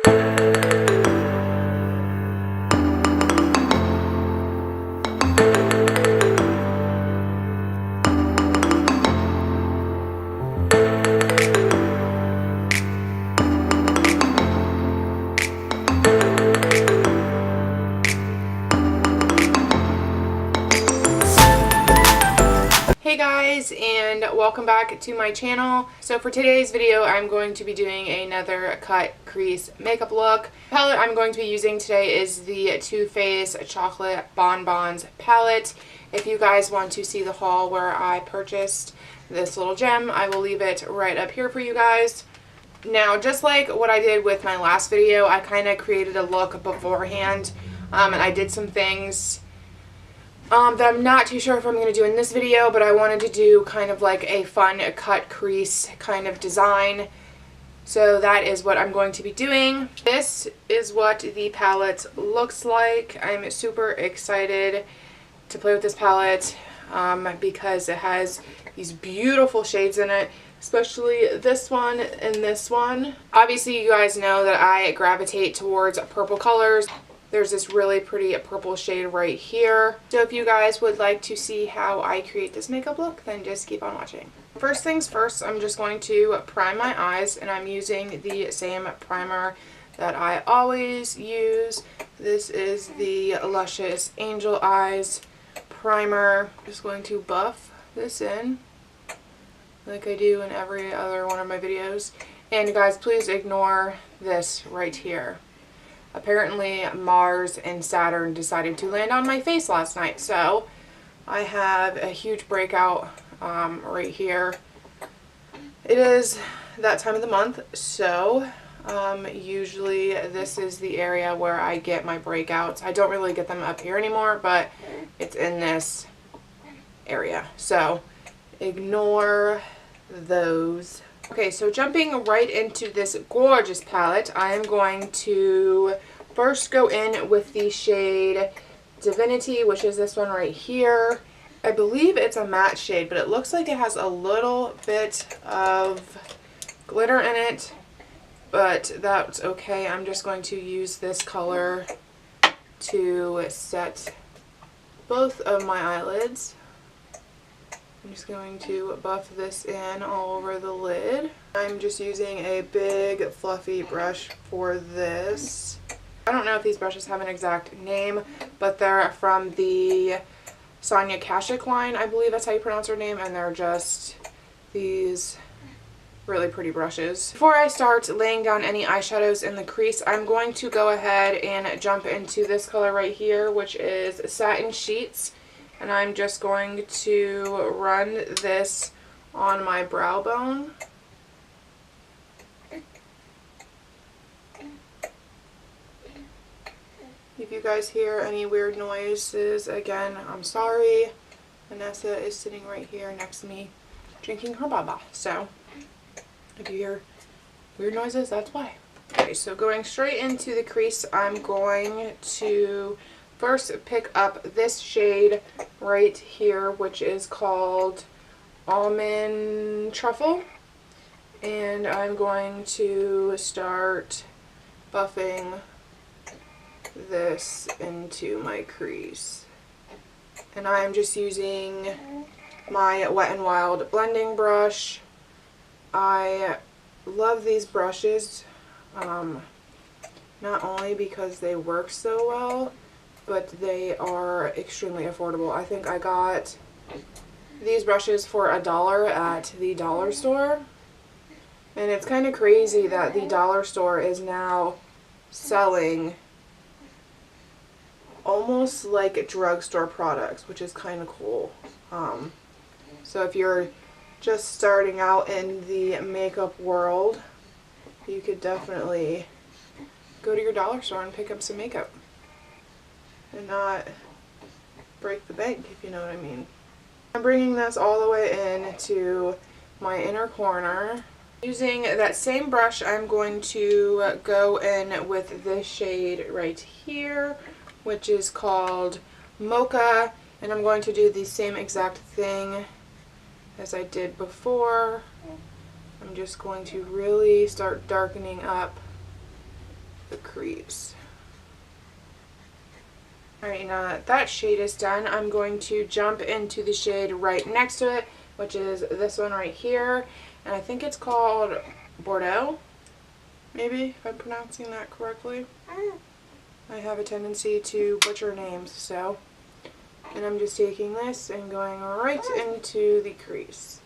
Hey guys, and welcome back to my channel. So for today's video, I'm going to be doing another cut crease makeup look. The palette I'm going to be using today is the Too Faced Chocolate Bonbons palette. If you guys want to see the haul where I purchased this little gem, I will leave it right up here for you guys. Now, just like what I did with my last video, I kind of created a look beforehand, and I did some things that I'm not too sure if I'm going to do in this video, but I wanted to do kind of like a fun cut crease kind of design. So that is what I'm going to be doing. This is what the palette looks like. I'm super excited to play with this palette because it has these beautiful shades in it, especially this one and this one. Obviously, you guys know that I gravitate towards purple colors. There's this really pretty purple shade right here. So if you guys would like to see how I create this makeup look, then just keep on watching. First things first, I'm just going to prime my eyes, and I'm using the same primer that I always use. This is the Luscious Angel Eyes primer. I'm just going to buff this in like I do in every other one of my videos. And guys, please ignore this right here. Apparently Mars and Saturn decided to land on my face last night, so I have a huge breakout right here. It is that time of the month, so usually this is the area where I get my breakouts. I don't really get them up here anymore, but it's in this area, so ignore those. Okay, so jumping right into this gorgeous palette, I am going to first go in with the shade Divinity, which is this one right here. I believe it's a matte shade, but it looks like it has a little bit of glitter in it, but that's okay. I'm just going to use this color to set both of my eyelids. I'm just going to buff this in all over the lid. I'm just using a big fluffy brush for this. I don't know if these brushes have an exact name, but they're from the Sonya Kashuk line, I believe that's how you pronounce her name, and they're just these really pretty brushes. Before I start laying down any eyeshadows in the crease, I'm going to go ahead and jump into this color right here, which is Satin Sheets. And I'm just going to run this on my brow bone. If you guys hear any weird noises, again, I'm sorry. Vanessa is sitting right here next to me drinking her baba. So if you hear weird noises, that's why. Okay, so going straight into the crease, I'm going to first pick up this shade right here, which is called Almond Truffle, and I'm going to start buffing this into my crease. And I'm just using my Wet n Wild blending brush. I love these brushes, not only because they work so well, but they are extremely affordable. I think I got these brushes for $1 at the dollar store. And it's kind of crazy that the dollar store is now selling almost like drugstore products, which is kind of cool. So if you're just starting out in the makeup world, you could definitely go to your dollar store and pick up some makeup and not break the bank, if you know what I mean. I'm bringing this all the way into my inner corner. Using that same brush, I'm going to go in with this shade right here, which is called Mocha, and I'm going to do the same exact thing as I did before. I'm just going to really start darkening up the crease. Alright, now that that shade is done, I'm going to jump into the shade right next to it, which is this one right here. And I think it's called Bordeaux, maybe, if I'm pronouncing that correctly. I have a tendency to butcher names, so. And I'm just taking this and going right into the crease.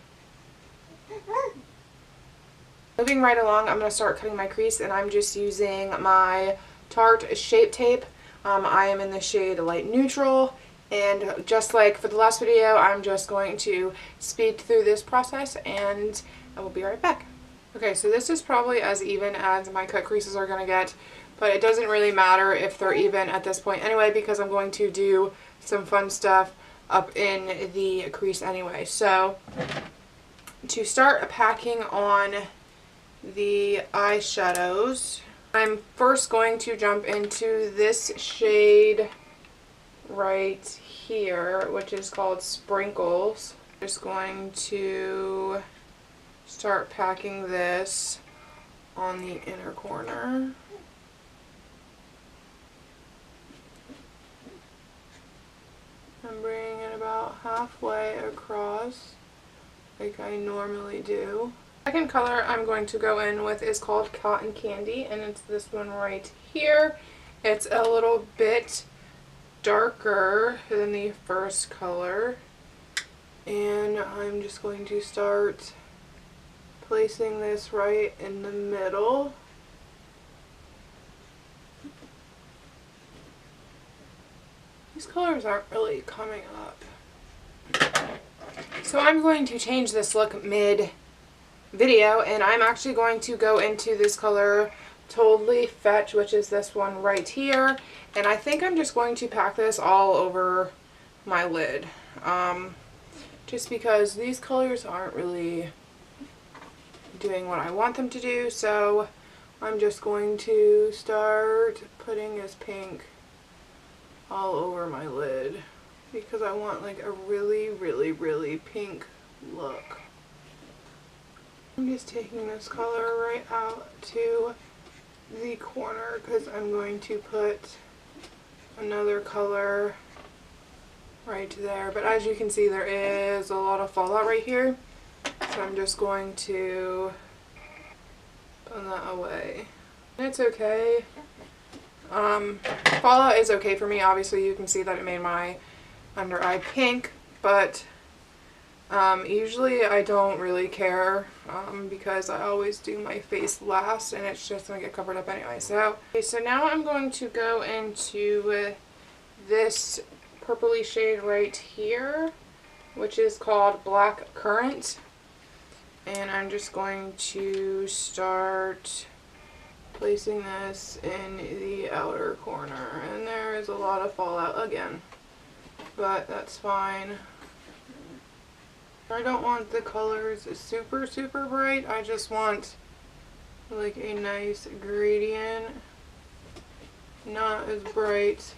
Moving right along, I'm going to start cutting my crease, and I'm just using my Tarte Shape Tape. I am in the shade Light Neutral, and just like for the last video, I'm just going to speed through this process, and I will be right back. Okay, so this is probably as even as my cut creases are going to get, but it doesn't really matter if they're even at this point anyway, because I'm going to do some fun stuff up in the crease anyway. So to start packing on the eyeshadows, I'm first going to jump into this shade right here, which is called Sprinkles. Just going to start packing this on the inner corner. I'm bringing it about halfway across, like I normally do. The second color I'm going to go in with is called Cotton Candy, and it's this one right here. It's a little bit darker than the first color, and I'm just going to start placing this right in the middle. These colors aren't really coming up. So I'm going to change this look mid-video, and I'm actually going to go into this color Totally Fetch, which is this one right here. And I think I'm just going to pack this all over my lid. Just because these colors aren't really doing what I want them to do, so I'm just going to start putting this pink all over my lid because I want like a really, really, really pink look. I'm just taking this color right out to the corner because I'm going to put another color right there. But as you can see, there is a lot of fallout right here, so I'm just going to put that away. And it's okay. Fallout is okay for me. Obviously you can see that it made my under eye pink, but usually I don't really care because I always do my face last and it's just going to get covered up anyway. So, okay, so now I'm going to go into this purpley shade right here, which is called Black Currant, and I'm just going to start placing this in the outer corner, and there is a lot of fallout again, but that's fine. I don't want the colors super, super bright. I just want like a nice gradient, not as bright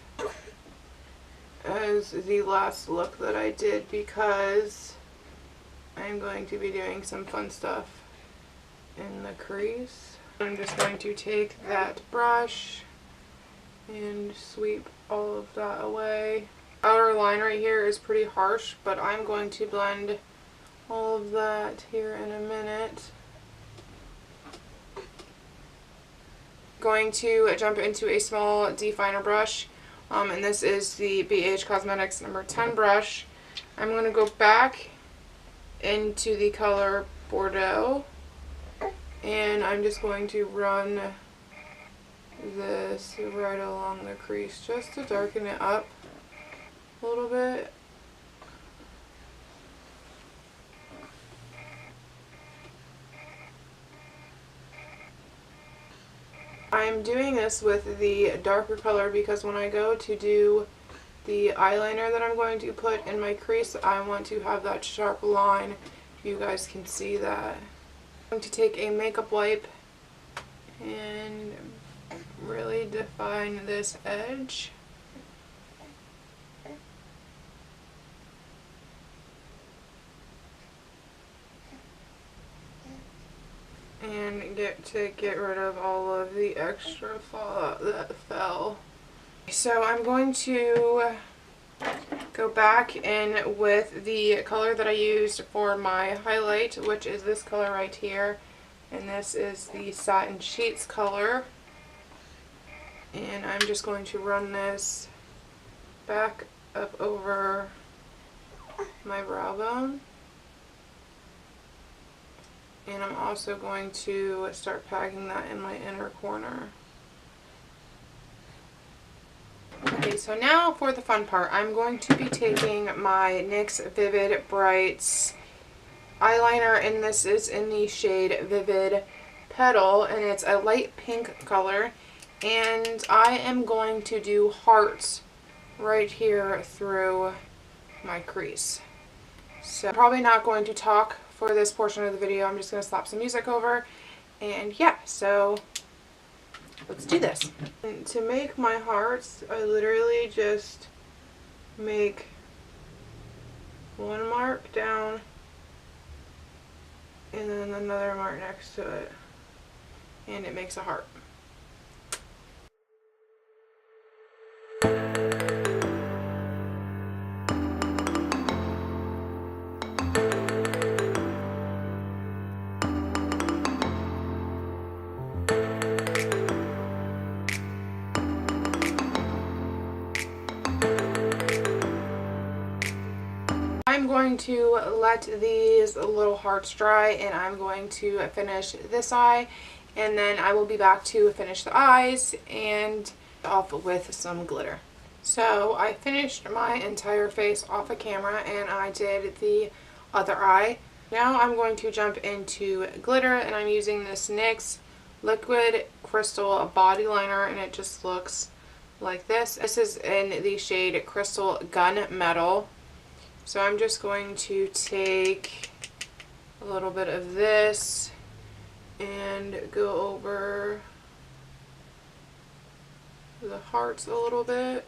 as the last look that I did because I'm going to be doing some fun stuff in the crease. I'm just going to take that brush and sweep all of that away. Outer line right here is pretty harsh, but I'm going to blend all of that here in a minute. Going to jump into a small definer brush, and this is the BH Cosmetics number 10 brush. I'm going to go back into the color Bordeaux, and I'm just going to run this right along the crease just to darken it up a little bit. I'm doing this with the darker color because when I go to do the eyeliner that I'm going to put in my crease, I want to have that sharp line. You guys can see that. I'm going to take a makeup wipe and really define this edge. and get rid of all of the extra fallout that fell. So I'm going to go back in with the color that I used for my highlight, which is this color right here, and this is the Satin Sheets color, and I'm just going to run this back up over my brow bone. And I'm also going to start packing that in my inner corner. Okay, so now for the fun part. I'm going to be taking my NYX Vivid Brights eyeliner, and this is in the shade Vivid Petal, and it's a light pink color. And I am going to do hearts right here through my crease. So I'm probably not going to talk for this portion of the video. I'm just going to slap some music over, and yeah, so let's do this. And to make my hearts, I literally just make one mark down and then another mark next to it, and it makes a heart. I'm going to let these little hearts dry, and I'm going to finish this eye, and then I will be back to finish the eyes and off with some glitter. So I finished my entire face off of camera, and I did the other eye. Now I'm going to jump into glitter, and I'm using this NYX Liquid Crystal Body Liner, and it just looks like this. This is in the shade Crystal Gunmetal. So I'm just going to take a little bit of this and go over the hearts a little bit.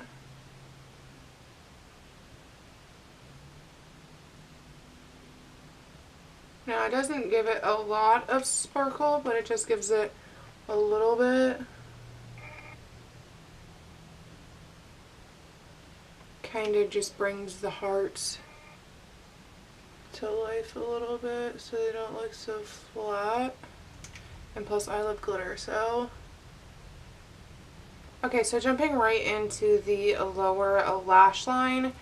Now it doesn't give it a lot of sparkle, but it just gives it a little bit. Kind of just brings the hearts to life a little bit so they don't look so flat. And plus I love glitter, so. Okay, so jumping right into the lower lash line,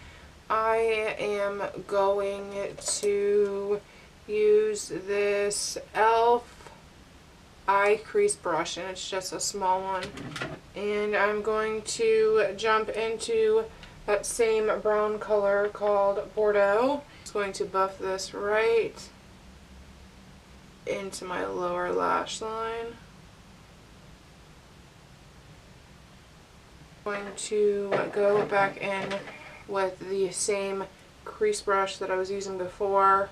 I am going to use this e.l.f. eye crease brush, and it's just a small one. And I'm going to jump into that same brown color called Bordeaux. Just going to buff this right into my lower lash line. I'm going to go back in with the same crease brush that I was using before.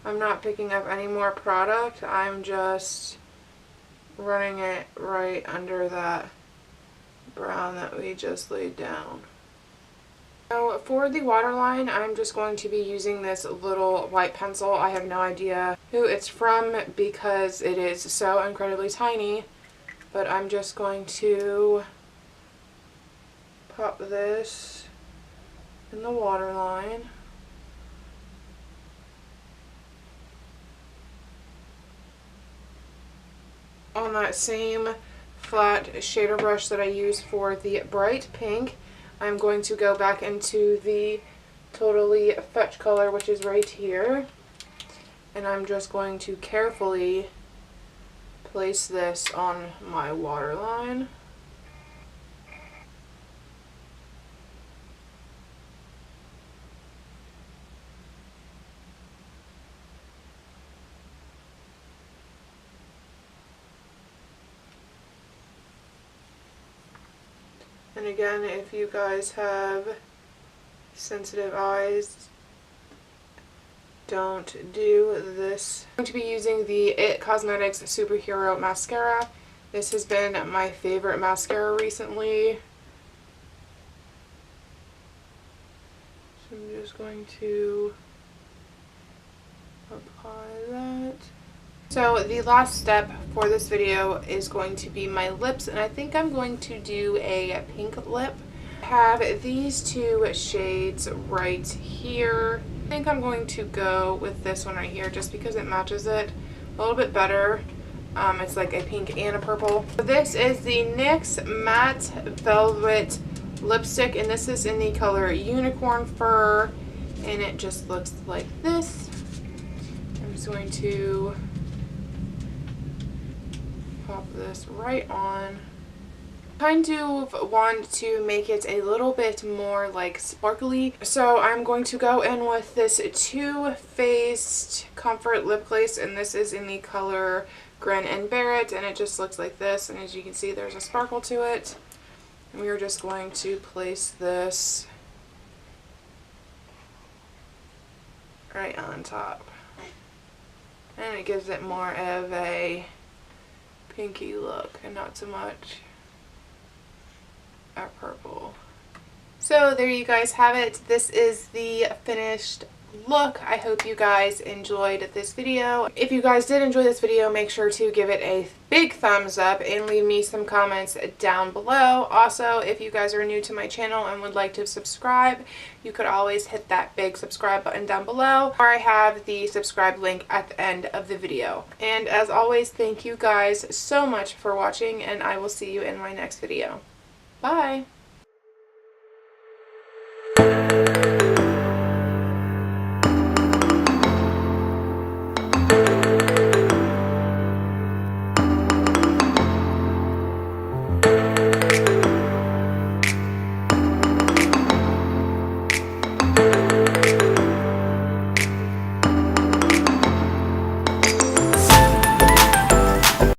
I'm not picking up any more product. I'm just running it right under that brown that we just laid down. So for the waterline, I'm just going to be using this little white pencil. I have no idea who it's from because it is so incredibly tiny, but I'm just going to pop this in the waterline. On that same flat shader brush that I used for the bright pink, I'm going to go back into the Totally Fetch color, which is right here, and I'm just going to carefully place this on my waterline. And again, if you guys have sensitive eyes, don't do this. I'm going to be using the IT Cosmetics Superhero Mascara. This has been my favorite mascara recently. So I'm just going to apply that. So the last step for this video is going to be my lips, and I think I'm going to do a pink lip. I have these two shades right here. I think I'm going to go with this one right here just because it matches it a little bit better. It's like a pink and a purple. This is the NYX Matte Velvet Lipstick, and this is in the color Unicorn Fur, and it just looks like this. I'm just going to pop this right on. Kind of want to make it a little bit more like sparkly, so I'm going to go in with this Too Faced Comfort Lip Glaze, and this is in the color Grin and Barrett, and it just looks like this, and as you can see there's a sparkle to it. And we are just going to place this right on top, and it gives it more of a pinky look and not so much a purple. So there you guys have it. This is the finished look. I hope you guys enjoyed this video. If you guys did enjoy this video, make sure to give it a big thumbs up and leave me some comments down below. Also, if you guys are new to my channel and would like to subscribe, you could always hit that big subscribe button down below, or I have the subscribe link at the end of the video. And as always, thank you guys so much for watching, and I will see you in my next video. Bye!